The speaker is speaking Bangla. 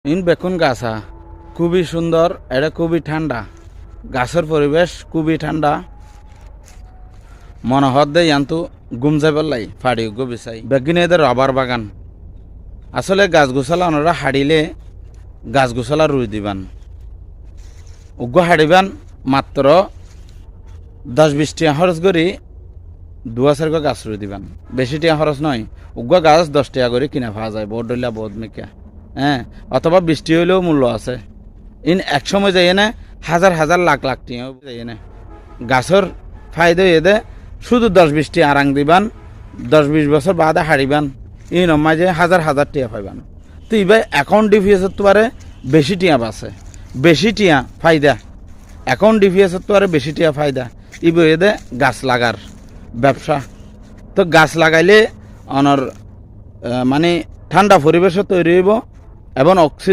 ইন বেগুন গাছা খুবই সুন্দর, এটা খুবই ঠান্ডা, গাছের পরিবেশ খুবই ঠান্ডা। মনে হদ দেয় আন্তু গুম যাবেলাই ফাড়ি উগ্র বিচাই বেগুন এদের রবার বাগান। আসলে গাছ গোছালা ওনারা হাড়িলে গাছ গোছালা রুই দিবান, উগ্র হাড়িবান মাত্র 10-20 টিয়া খরচ করি 2-4 গাছ রুই দিবান, বেশি টিয়া খরচ নয়। উগ্র গাছ 10 টাকা করে কিনা পাওয়া যায়, বহুত ডলিয়া বহুত মেকা। হ্যাঁ, অথবা 20 হইলেও মূল্য আছে। ইন এক সময় যাই না হাজার হাজার লাখ লাখ টিয়া যাই না গাছের ফায়দা এদে শুধু 10-20 টিয়া আরাং দিবান, 10-20 বছর বাদে হারিবান, ইন মাঝে হাজার হাজার টিয়া পাইবান। তো এবার অ্যাকাউন্ট ডিফিএসের তো আরে বেশি টিয়া বাঁচে, বেশি টিয়া ফায়দা। অ্যাকাউন্ট ডিফিএসের তো আরে বেশি টিয়া ফায়দা। ইবে এদে গাছ লাগার ব্যবসা। তো গাছ লাগাইলে অনর মানে ঠান্ডা পরিবেশও তৈরি হইব এবং অক্সিজেন